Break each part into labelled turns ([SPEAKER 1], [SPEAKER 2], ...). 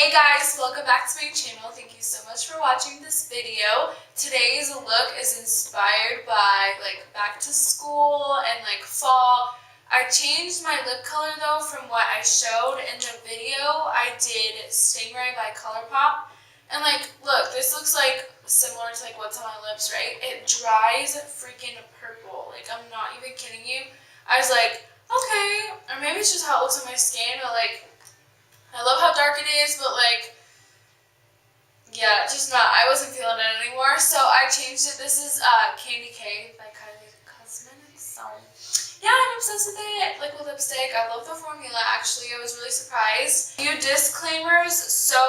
[SPEAKER 1] Hey guys, welcome back to my channel. Thank you so much for watching this video. Today's look is inspired by back to school and fall. I changed my lip color though from what I showed in the video. I did StingRAYE by Colourpop. And look, this looks similar to what's on my lips, right? It dries freaking purple. I'm not even kidding you. I was like, okay, or maybe it's just how it looks on my skin, but I love how dark it is, but yeah, just not, I wasn't feeling it anymore, so I changed it. This is Candy K by Kylie Cosmetics, so yeah, I'm obsessed with it. Liquid lipstick, I love the formula actually, I was really surprised. A few disclaimers, so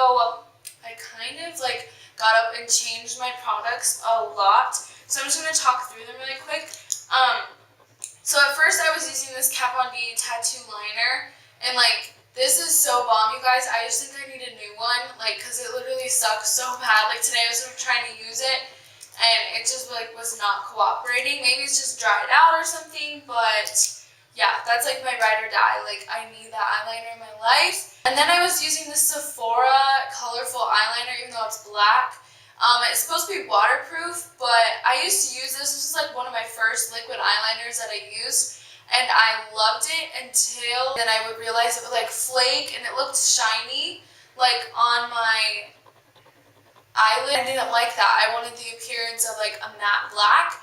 [SPEAKER 1] I kind of got up and changed my products a lot, so I'm just going to talk through them really quick. So at first I was using this Kat Von D tattoo liner, and this is so bomb, you guys. I just think I need a new one, because it literally sucks so bad. Today I was trying to use it, and it just, was not cooperating. Maybe it's just dried out or something, but yeah, that's, my ride or die. I need that eyeliner in my life. And then I was using the Sephora colorful eyeliner, even though it's black. It's supposed to be waterproof, but I used to use this. This was, one of my first liquid eyeliners that I used. And I loved it until then I would realize it would flake and it looked shiny on my eyelid. I didn't like that. I wanted the appearance of a matte black.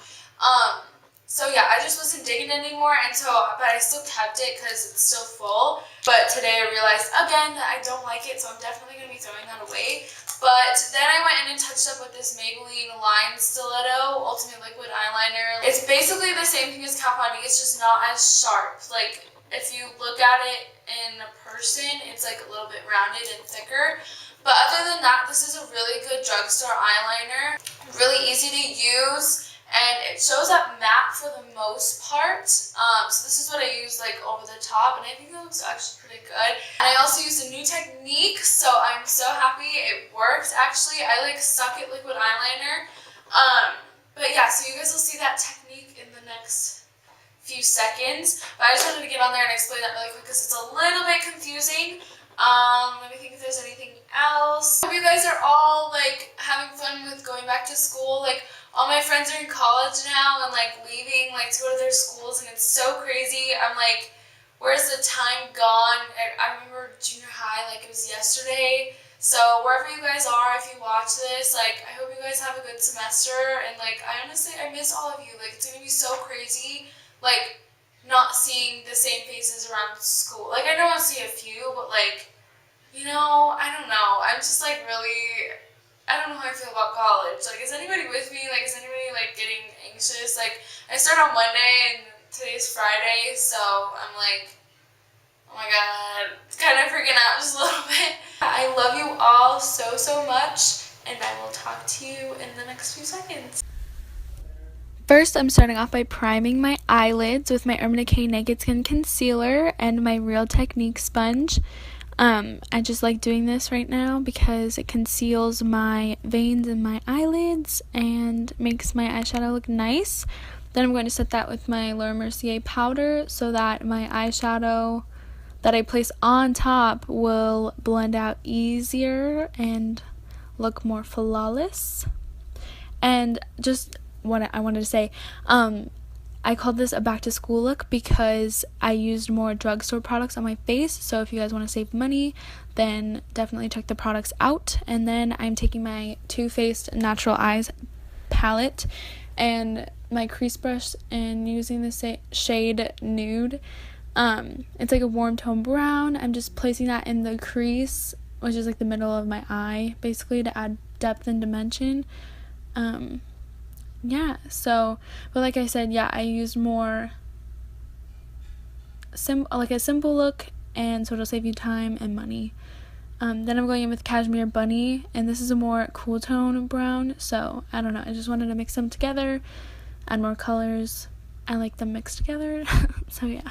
[SPEAKER 1] So yeah, I just wasn't digging it anymore, and but I still kept it because it's still full. But today I realized again that I don't like it, so I'm definitely going to be throwing that away. But then I went in and touched up with this Maybelline Stiletto Ultimate Liquid Eyeliner. It's basically the same thing as Kat Von D, it's just not as sharp. If you look at it in person, it's a little bit rounded and thicker. But other than that, this is a really good drugstore eyeliner. Really easy to use. And it shows up matte for the most part. So this is what I use over the top, and I think that looks actually pretty good. And I also used a new technique, so I'm so happy it worked actually. I suck at liquid eyeliner. But yeah, so you guys will see that technique in the next few seconds. But I just wanted to get on there and explain that really quick because it's a little bit confusing. Let me think if there's anything else. I hope you guys are all having fun with going back to school. All my friends are in college now and leaving to go to their schools, and it's so crazy. I'm where's the time gone? I remember junior high it was yesterday. So wherever you guys are, if you watch this, I hope you guys have a good semester, and I honestly miss all of you. It's gonna be so crazy not seeing the same faces around school. I know I'll see a few, but you know, I don't know. I'm just really, I don't know how I feel about college. Is anybody with me? Is anybody getting anxious? I start on Monday and today's Friday, so I'm oh my god, kind of freaking out just a little bit. I love you all so much, and I will talk to you in the next few seconds.
[SPEAKER 2] First, I'm starting off by priming my eyelids with my Urban Decay Naked Skin Concealer and my Real Technique sponge. I just like doing this right now because it conceals my veins in my eyelids and makes my eyeshadow look nice. Then I'm going to set that with my Laura Mercier powder so that my eyeshadow that I place on top will blend out easier and look more flawless. And just what I wanted to say, I called this a back to school look because I used more drugstore products on my face. So if you guys want to save money, then definitely check the products out. And then I'm taking my Too Faced Natural Eyes palette and my crease brush and using the shade Nude. It's a warm tone brown. I'm just placing that in the crease, which is the middle of my eye, basically to add depth and dimension. Yeah, so, but like I said, yeah, I used more a simple look, and so it'll save you time and money. Then I'm going in with Cashmere Bunny, and this is a more cool tone brown, so I don't know, I just wanted to mix them together, add more colors. I like them mixed together, so yeah.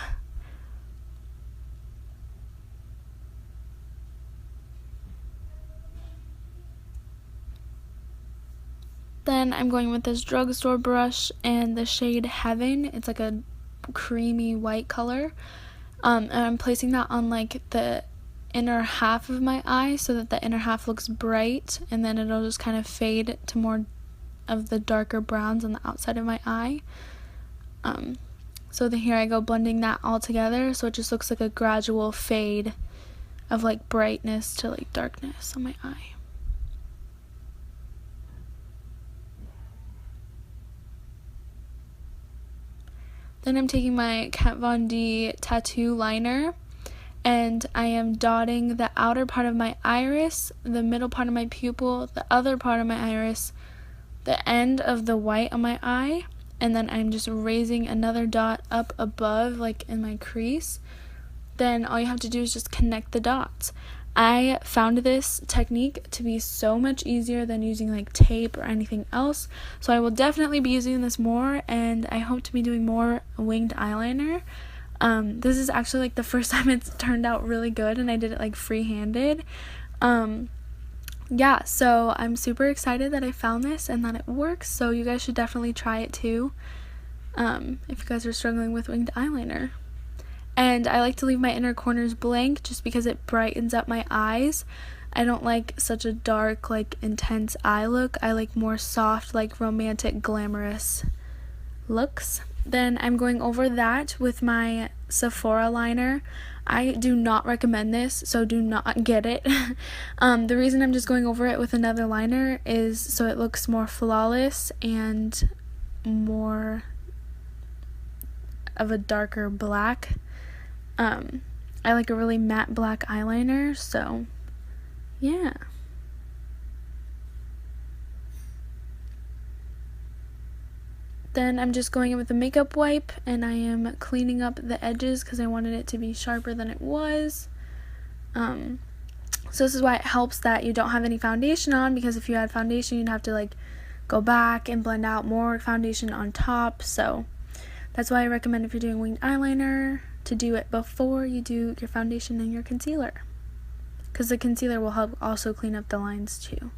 [SPEAKER 2] Then I'm going with this drugstore brush and the shade Heaven. It's a creamy white color. And I'm placing that on the inner half of my eye so that the inner half looks bright, and then it'll just kind of fade to more of the darker browns on the outside of my eye. So then here I go blending that all together, so it just looks like a gradual fade of like brightness to like darkness on my eye. Then I'm taking my Kat Von D tattoo liner, and I am dotting the outer part of my iris, the middle part of my pupil, the other part of my iris, the end of the white on my eye, and then I'm just raising another dot up above, like in my crease. Then all you have to do is just connect the dots. I found this technique to be so much easier than using like tape or anything else, so I will definitely be using this more, and I hope to be doing more winged eyeliner. This is actually like the first time it's turned out really good, and I did it like free-handed. Yeah, so I'm super excited that I found this and that it works, so you guys should definitely try it too, if you guys are struggling with winged eyeliner. And I like to leave my inner corners blank just because it brightens up my eyes. I don't like such a dark, like intense eye look. I like more soft, like romantic, glamorous looks. Then I'm going over that with my Sephora liner. I do not recommend this, so do not get it. The reason I'm just going over it with another liner is so it looks more flawless and more of a darker black. I like a really matte black eyeliner, so yeah. Then I'm just going in with a makeup wipe, and I am cleaning up the edges because I wanted it to be sharper than it was. So this is why it helps that you don't have any foundation on, because if you had foundation you'd have to like go back and blend out more foundation on top. So that's why I recommend, if you're doing winged eyeliner, to do it before you do your foundation and your concealer, because the concealer will help also clean up the lines too.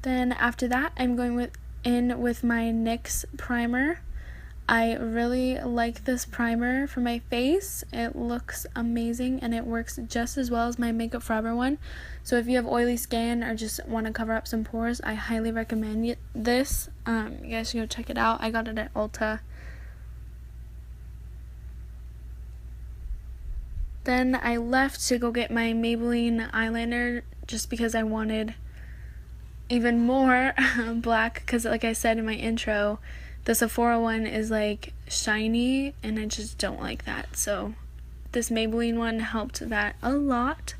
[SPEAKER 2] Then after that, I'm going in with my NYX primer. I really like this primer for my face. It looks amazing, and it works just as well as my Makeup Forever one. So if you have oily skin or just want to cover up some pores, I highly recommend this. You guys should go check it out. I got it at Ulta. Then I left to go get my Maybelline eyeliner just because I wanted even more black, because like I said in my intro, the Sephora one is like shiny and I just don't like that. So this Maybelline one helped that a lot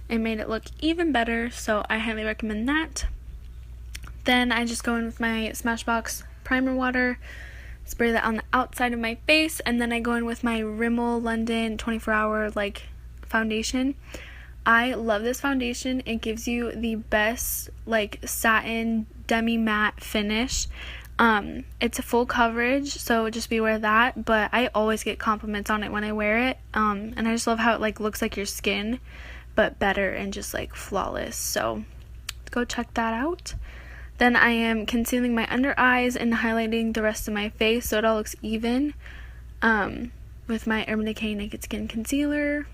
[SPEAKER 2] and made it look even better, so I highly recommend that. Then I just go in with my Smashbox Primer water, spray that on the outside of my face, and then I go in with my Rimmel London 24-hour like foundation. I love this foundation. It gives you the best like satin demi matte finish. It's a full coverage, so just beware of that, but I always get compliments on it when I wear it, and I just love how it like looks like your skin, but better and just like flawless, so go check that out. Then I am concealing my under eyes and highlighting the rest of my face so it all looks even, with my Urban Decay Naked Skin Concealer.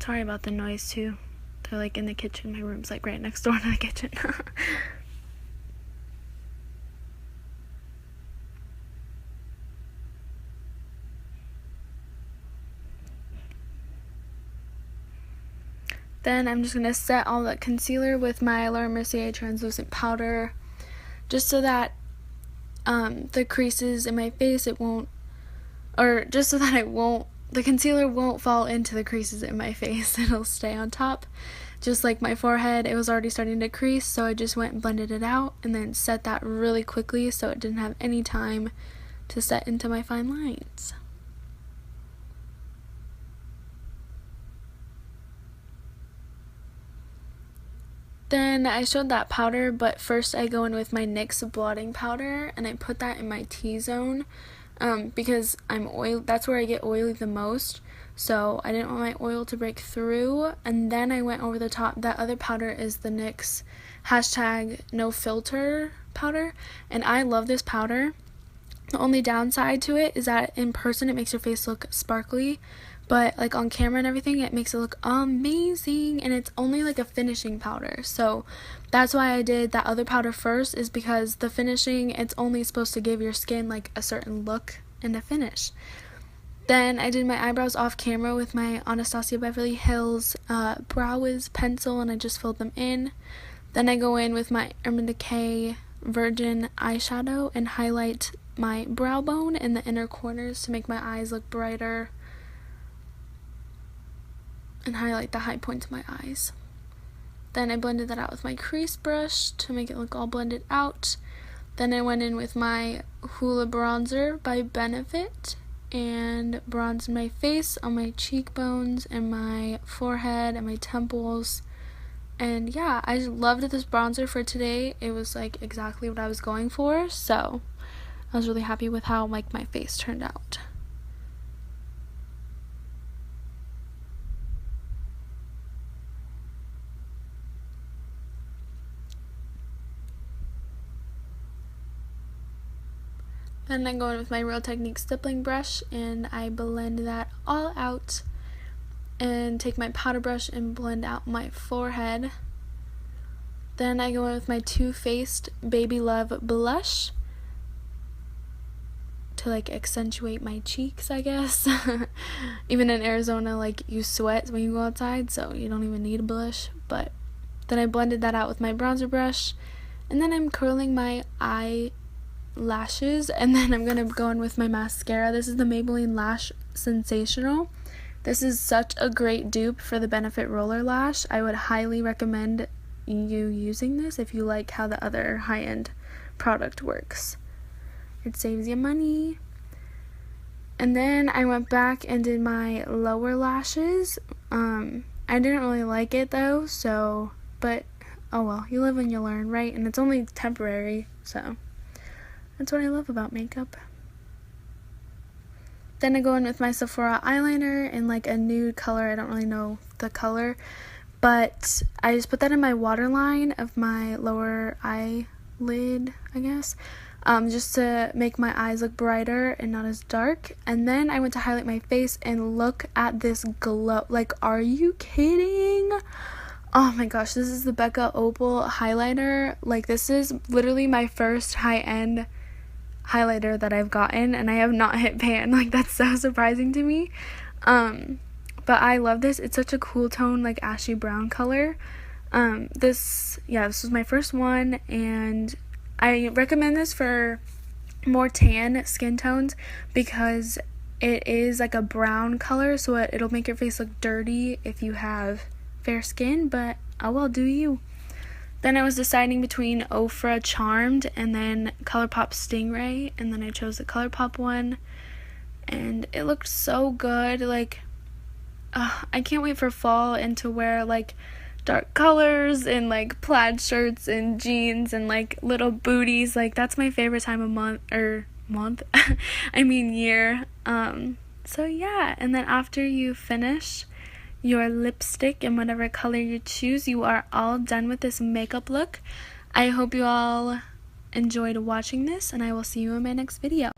[SPEAKER 2] Sorry about the noise too. They're like in the kitchen. My room's like right next door to the kitchen. Then I'm just going to set all the concealer with my Mercier Translucent powder, just so that the creases in my face, the concealer won't fall into the creases in my face. It'll stay on top. Just like my forehead, it was already starting to crease, so I just went and blended it out and then set that really quickly so it didn't have any time to set into my fine lines. Then I showed that powder, but first I go in with my NYX blotting powder and I put that in my T-zone, because that's where I get oily the most, so I didn't want my oil to break through. And then I went over the top. That other powder is the NYX #no filter powder, and I love this powder. The only downside to it is that in person it makes your face look sparkly, but like on camera and everything it makes it look amazing, and it's only like a finishing powder. So that's why I did that other powder first, is because the finishing, it's only supposed to give your skin like a certain look and a finish. Then I did my eyebrows off camera with my Anastasia Beverly Hills Brow Wiz pencil, and I just filled them in. Then I go in with my Urban Decay Virgin eyeshadow and highlight my brow bone and the inner corners to make my eyes look brighter and highlight the high points of my eyes. Then I blended that out with my crease brush to make it look all blended out. Then I went in with my Hoola bronzer by Benefit and bronzed my face on my cheekbones and my forehead and my temples. And yeah, I loved this bronzer for today. It was like exactly what I was going for, so I was really happy with how like my face turned out. Then I go in with my Real Technique stippling brush and I blend that all out, and take my powder brush and blend out my forehead. Then I go in with my Too Faced Baby Love blush to like accentuate my cheeks, I guess. Even in Arizona, like you sweat when you go outside, so you don't even need a blush. But then I blended that out with my bronzer brush, and then I'm curling my eyelashes, and then I'm gonna go in with my mascara. This is the Maybelline Lash Sensational. This is such a great dupe for the Benefit Roller Lash. I would highly recommend you using this if you like how the other high-end product works. It saves you money. And then I went back and did my lower lashes. I didn't really like it though, so, but oh well, you live and you learn, right? And it's only temporary, so that's what I love about makeup. Then I go in with my Sephora eyeliner in like a nude color. I don't really know the color, but I just put that in my waterline of my lower eyelid, I guess, just to make my eyes look brighter and not as dark. And then I went to highlight my face, and look at this glow. Like, are you kidding? Oh my gosh, this is the BECCA Opal highlighter. Like, this is literally my first high-end highlighter that I've gotten, and I have not hit pan. Like, that's so surprising to me. But I love this. It's such a cool tone, like ashy brown color. This was my first one, and I recommend this for more tan skin tones because it is like a brown color, so it'll make your face look dirty if you have fair skin, but oh well, do you. Then I was deciding between Ofra Charmed and then Colourpop StingRAYE, and then I chose the Colourpop one, and it looked so good. Like, I can't wait for fall and to wear like dark colors and like plaid shirts and jeans and like little booties. Like, that's my favorite time of year. So yeah, and then after you finish your lipstick in whatever color you choose, you are all done with this makeup look. I hope you all enjoyed watching this, and I will see you in my next video.